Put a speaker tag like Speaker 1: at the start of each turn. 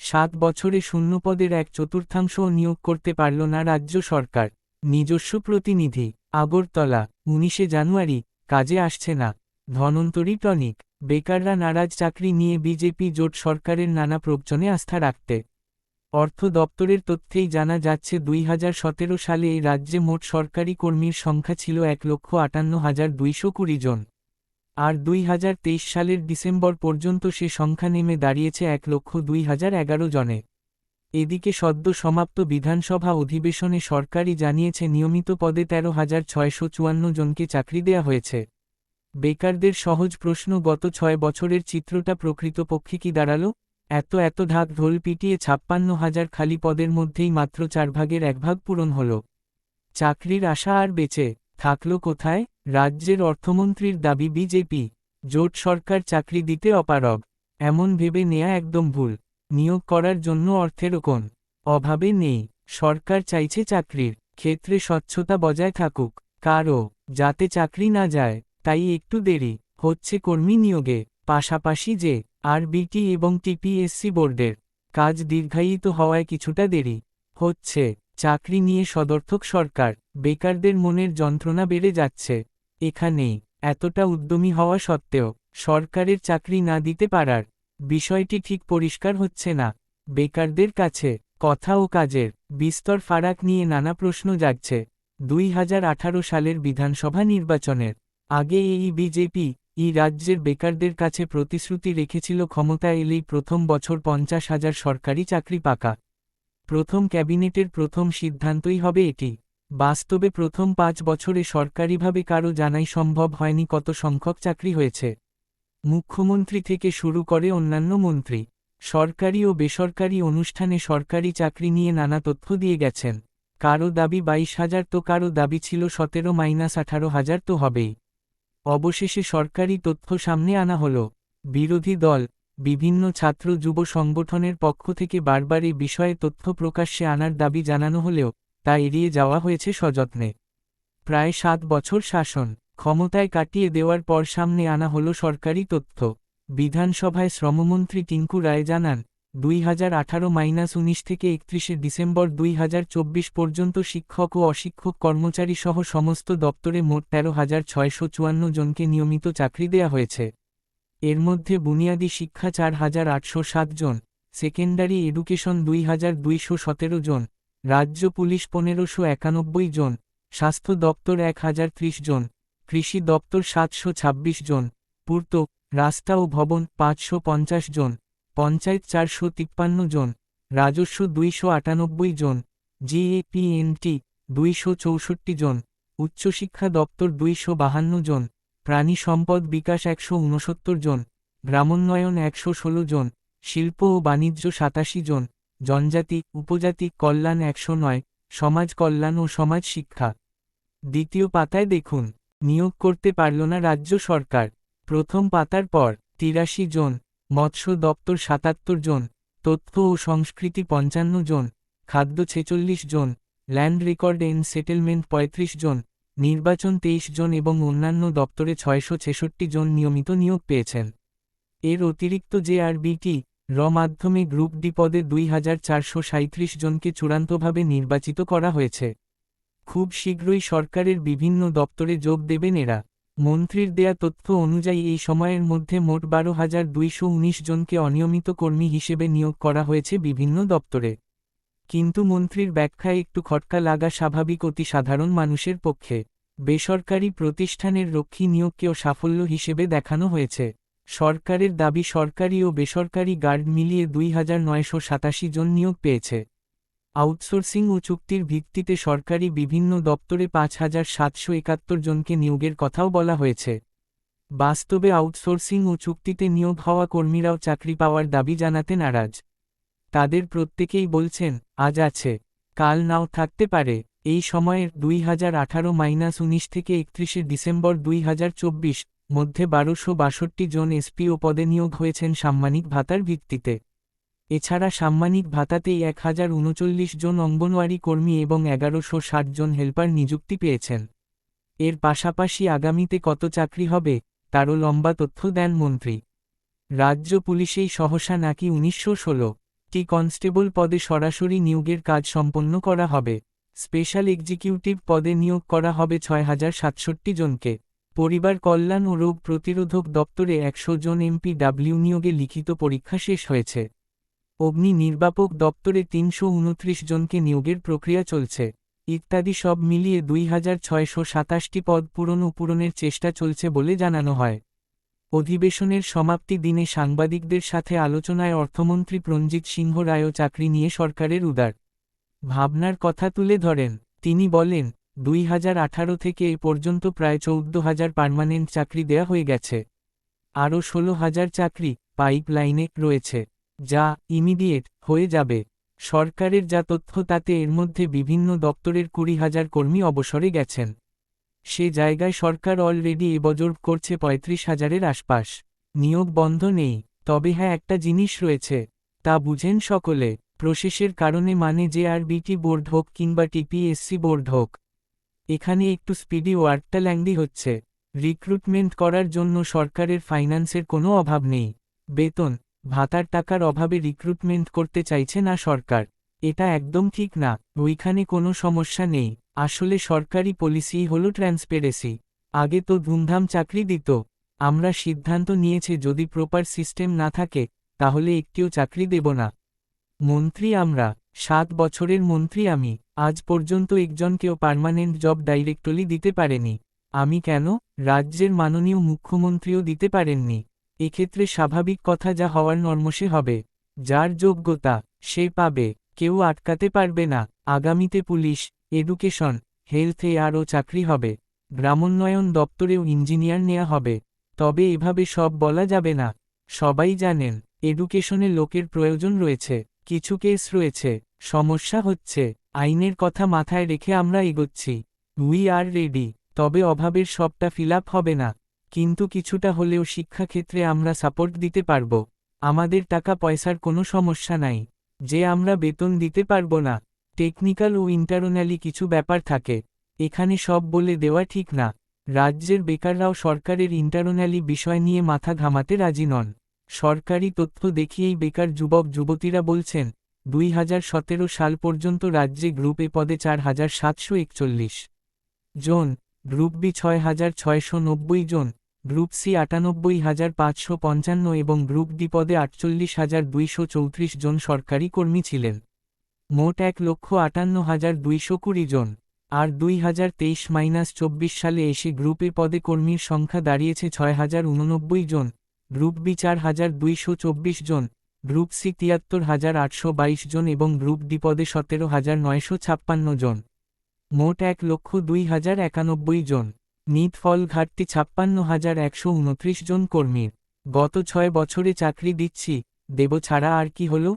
Speaker 1: 7 বছরে শূন্যপদের 1/4 নিয়োগ করতে পারল না রাজ্য সরকার। নিজস্ব প্রতিনিধি, আগরতলা, 19শে জানুয়ারি, কাজে আসছে না ধনন্তরী টনিক। বেকাররা নারাজ, চাকরি নিয়ে বিজেপি জোট সরকারের নানা প্রবচনে আস্থা রাখতে। অর্থ দপ্তরের তথ্যেই জানা যাচ্ছে 2017 সালে এই রাজ্যে মোট সরকারি কর্মীর সংখ্যা ছিল 1,58,220 জন। আর 2023 সালের ডিসেম্বর পর্যন্ত সে সংখ্যা নেমে দাঁড়িয়েছে 1,02,011 জনে। এদিকে সদ্য সমাপ্ত বিধানসভা অধিবেশনে সরকারই জানিয়েছে নিয়মিত পদে 13,654 জনকে চাকরি দেয়া হয়েছে। বেকারদের সহজ প্রশ্ন, গত 6 বছরের চিত্রটা প্রকৃতপক্ষে কি দাঁড়াল? এত ঢাক ঢোল পিটিয়ে 56,000 খালি পদের মধ্যেই মাত্র 1/4 পূরণ হল। চাকরির আশা আর বেঁচে থাকল কোথায়? রাজ্যের অর্থমন্ত্রীর দাবি বিজেপি জোট সরকার চাকরি দিতে অপারগ। এমন ভেবে নেয়া একদম ভুল। নিয়োগ করার জন্য অর্থেরও কোন অভাবে নেই। সরকার চাইছে চাকরির ক্ষেত্রে স্বচ্ছতা বজায় থাকুক, কারও যাতে চাকরি না যায়। তাই একটু দেরি হচ্ছে কর্মী নিয়োগে। পাশাপাশি যে আরবিটি এবং টিপিএসসি বোর্ডের কাজ দীর্ঘায়িত হওয়ায় কিছুটা দেরি হচ্ছে। চাকরি নিয়ে সদর্থক সরকার, বেকারদের মনের যন্ত্রণা বেড়ে যাচ্ছে। এখানেই এতটা উদ্যমী হওয়া সত্ত্বেও সরকারের চাকরি না দিতে পারার বিষয়টি ঠিক পরিষ্কার হচ্ছে না। বেকারদের কাছে কথা ও কাজের বিস্তর ফারাক নিয়ে নানা প্রশ্ন জাগছে। 2018 সালের বিধানসভা নির্বাচনের আগে এই বিজেপি রাজ্যের বেকারদের কাছে প্রতিশ্রুতি রেখেছিল ক্ষমতা এলেই প্রথম বছর 50,000 সরকারি চাকরি পাকা। প্রথম ক্যাবিনেটের প্রথম সিদ্ধান্তই হবে এটি। বাস্তবে প্রথম 5 বছরে সরকারিভাবে কারও জানাই সম্ভব হয়নি কত সংখ্যক চাকরি হয়েছে। মুখ্যমন্ত্রী থেকে শুরু করে অন্যান্য মন্ত্রী সরকারি ও বেসরকারি অনুষ্ঠানে সরকারি চাকরি নিয়ে নানা তথ্য দিয়ে গেছেন। কারো দাবি 22,000 তো কারো দাবি ছিল 17-18,000 তো হবেই। অবশেষে সরকারি তথ্য সামনে আনা হলো। বিরোধী দল, বিভিন্ন ছাত্র যুব সংগঠনের পক্ষ থেকে বারবার এই বিষয়ে তথ্য প্রকাশ্যে আনার দাবি জানানো হলেও তা এড়িয়ে যাওয়া হয়েছে সযত্নে। প্রায় 7 বছর শাসন ক্ষমতায় কাটিয়ে দেওয়ার পর সামনে আনা হলো সরকারি তথ্য। বিধানসভায় শ্রমমন্ত্রী টিঙ্কু রায় জানান, 2018-19 থেকে 31শে ডিসেম্বর 2024 পর্যন্ত শিক্ষক ও অশিক্ষক কর্মচারী সহ সমস্ত দপ্তরে মোট 13,654 জনকে নিয়মিত চাকরি দেয়া হয়েছে। এর মধ্যে বুনিয়াদী শিক্ষা 4,807 জন, সেকেন্ডারি এডুকেশন 2,217 জন, রাজ্য পুলিশ 1,591 জন, স্বাস্থ্য দপ্তর 1,030 জন, কৃষি দপ্তর 726 জন, পূর্ত, রাস্তা ও ভবন 550 জন, পঞ্চায়েত 453 জন, রাজস্ব 298 জন, জিএপিএনটি 264 জন, উচ্চশিক্ষা দপ্তর 252 জন, প্রাণী সম্পদ বিকাশ 169 জন, গ্রামোন্নয়ন 116 জন, শিল্প ও বাণিজ্য 87 জন, জনজাতি উপজাতি কল্যাণ 109, সমাজ কল্যাণ ও সমাজ শিক্ষা। দ্বিতীয় পাতায় দেখুন, নিয়োগ করতে পারল না রাজ্য সরকার। প্রথম পাতার পর 83 জন, মৎস্য দপ্তর 77 জন, তথ্য ও সংস্কৃতি 55 জন, খাদ্য 46 জন, ল্যান্ড রেকর্ড এন্ড সেটেলমেন্ট 35 জন, নির্বাচন 23 জন এবং অন্যান্য দপ্তরে 666 জন নিয়মিত নিয়োগ পেয়েছেন। এর অতিরিক্ত জেআরবিটি মাধ্যমে গ্রুপ ডি পদে 2,437 জনকে চূড়ান্তভাবে নির্বাচিত করা হয়েছে। খুব শীঘ্রই সরকারের বিভিন্ন দপ্তরে যোগ দেবেন এরা। মন্ত্রীর দেয়া তথ্য অনুযায়ী এই সময়ের মধ্যে মোট 12,219 জনকে অনিয়মিত কর্মী হিসেবে নিয়োগ করা হয়েছে বিভিন্ন দপ্তরে। কিন্তু মন্ত্রীর ব্যাখ্যায় একটু খটকা লাগা স্বাভাবিক অতি সাধারণ মানুষের পক্ষে। বেসরকারি প্রতিষ্ঠানের রক্ষী নিয়োগকেও সাফল্য হিসেবে দেখানো হয়েছে। সরকারের দাবি সরকারি ও বেসরকারি গার্ড মিলিয়ে 2,987 জন নিয়োগ পেয়েছে। আউটসোর্সিং ও চুক্তির ভিত্তিতে সরকারি বিভিন্ন দপ্তরে 5,771 জনকে নিয়োগের কথাও বলা হয়েছে। বাস্তবে আউটসোর্সিং ও চুক্তিতে নিয়োগ হওয়া কর্মীরাও চাকরি পাওয়ার দাবি জানাতে নারাজ। তাদের প্রত্যেকেই বলছেন, আজ আছে, কাল নাও থাকতে পারে। এই সময়ের 2018-19 থেকে 31শে ডিসেম্বর 2024 মধ্যে 1,262 জন এসপিও পদে নিয়োগ হয়েছেন সাম্মানিক ভাতার ভিত্তিতে। এছাড়া সাম্মানিক ভাতাতেই 1,039 জন অঙ্গনওয়াড়ি কর্মী এবং 1,160 জন হেল্পার নিযুক্তি পেয়েছেন। এর পাশাপাশি আগামীতে কত চাকরি হবে তারও লম্বা তথ্য দেন মন্ত্রী। রাজ্য পুলিশেই সহসা নাকি 1916 টি কনস্টেবল পদে সরাসরি নিয়োগের কাজ সম্পন্ন করা হবে। স্পেশাল এক্সিকিউটিভ পদে নিয়োগ করা হবে ৬,০৬৭ জনকে। পরিবার কল্যাণ ও রোগ প্রতিরোধক দপ্তরে ১০০ জন এমপিডব্লিউ নিয়োগে লিখিত পরীক্ষা শেষ হয়েছে। অগ্নি নির্বাপক দপ্তরে ৩২৯ জনকে নিয়োগের প্রক্রিয়া চলছে। ইত্যাদি সব মিলিয়ে ২,৬২৭টি পদ পূরণের চেষ্টা চলছে বলে জানানো হয়। অধিবেশনের সমাপ্তি দিনে সাংবাদিকদের সাথে আলোচনায় অর্থমন্ত্রী প্রণজিৎ সিংহ রায়ও চাকরি নিয়ে সরকারের উদার ভাবনার কথা তুলে ধরেন। তিনি বলেন, ২০১৮ থেকে এ পর্যন্ত প্রায় ১৪,০০০ পার্মানেন্ট চাকরি দেয়া হয়ে গেছে। আরও ১৬,০০০ চাকরি পাইপলাইনে রয়েছে, যা ইমিডিয়েট হয়ে যাবে। সরকারের যা তথ্য তাতে এর মধ্যে বিভিন্ন দপ্তরের ২০,০০০ কর্মী অবসরে গেছেন। সে জায়গায় সরকার অলরেডি এবজর্ব করছে ৩৫,০০০-এর আশপাশ। নিয়োগ বন্ধ নেই, তবে হ্যাঁ একটা জিনিস রয়েছে, তা বুঝেন সকলে। প্রসেসের কারণে মানে জেআরবিটি বোর্ড হোক কিংবা টিপিএসসি বোর্ড হোক, এখানে একটু স্পিডি ওয়ার্কটা ল্যাংদি হচ্ছে। রিক্রুটমেন্ট করার জন্য সরকারের ফাইন্যান্সের কোনো অভাব নেই। বেতন ভাতার টাকার অভাবে রিক্রুটমেন্ট করতে চাইছে না সরকার। এটা একদম ঠিক না, ওইখানে কোনো সমস্যা নেই। আসলে সরকারি পলিসিই হলো ট্রান্সপারেন্সি। আগে তো ধুমধাম চাকরি দিত। আমরা সিদ্ধান্ত নিয়েছে যদি প্রপার সিস্টেম না থাকে তাহলে একটিও চাকরি দেব না। মন্ত্রী আমরা, ৭ বছরের মন্ত্রী আমি, আজ পর্যন্ত একজনকেও পার্মানেন্ট জব ডাইরেক্টলি দিতে পারেনি। আমি কেন, রাজ্যের মাননীয় মুখ্যমন্ত্রীও দিতে পারেননি। এক্ষেত্রে স্বাভাবিক কথা, যা হওয়ার নর্মসে হবে। যার যোগ্যতা সে পাবে, কেউ আটকাতে পারবে না। আগামীতে পুলিশ, এডুকেশন, হেলথে আরও চাকরি হবে। গ্রামোন্নয়ন দপ্তরেও ইঞ্জিনিয়ার নেওয়া হবে। তবে এভাবে সব বলা যাবে না। সবাই জানেন এডুকেশনে লোকের প্রয়োজন রয়েছে, কিছু কেস রয়েছে, সমস্যা হচ্ছে। আইনের কথা মাথায় রেখে আমরা এগোচ্ছি। We are ready. তবে অভাবের সবটা ফিল আপ হবে না, কিন্তু কিছুটা হলেও শিক্ষাক্ষেত্রে আমরা সাপোর্ট দিতে পারব। আমাদের টাকা পয়সার কোনো সমস্যা নাই যে আমরা বেতন দিতে পারব না। টেকনিক্যাল ও ইন্টারনালি কিছু ব্যাপার থাকে, এখানে সব বলে দেওয়া ঠিক না। রাজ্যের বেকাররাও সরকারের ইন্টারনালি বিষয় নিয়ে মাথা ঘামাতে রাজি নন। সরকারি তথ্য দেখিয়েই বেকার যুবক যুবতীরা বলছেন, ২০১৭ সাল পর্যন্ত রাজ্যে গ্রুপ এ পদে ৪,৭৪১ জন, গ্রুপ বি ৬,৬৯০ জন, গ্রুপ সি ৯৮,৫৫৫ এবং গ্রুপ ডি পদে ৪৮,২৩৪ জন সরকারি কর্মী ছিলেন। মোট ১,৫৮,২২০ জন। আর ২০২৩-২৪ সালে এসে গ্রুপ এ পদে কর্মীর সংখ্যা দাঁড়িয়েছে ৬,০৮৯ জন, গ্রুপ বি ৪,২২৪ জন, গ্রুপ সি ৭৩,৮২২ জন এবং গ্রুপ ডি পদে ১৭,৯৫৬ জন। মোট ১,০২,০৯১ জন। নিট ফল ঘাটতি ৫৬,১২৯ জন কর্মীর। গত ৬ বছরে চাকরি দিচ্ছি, দেব ছাড়া আর কি হলো।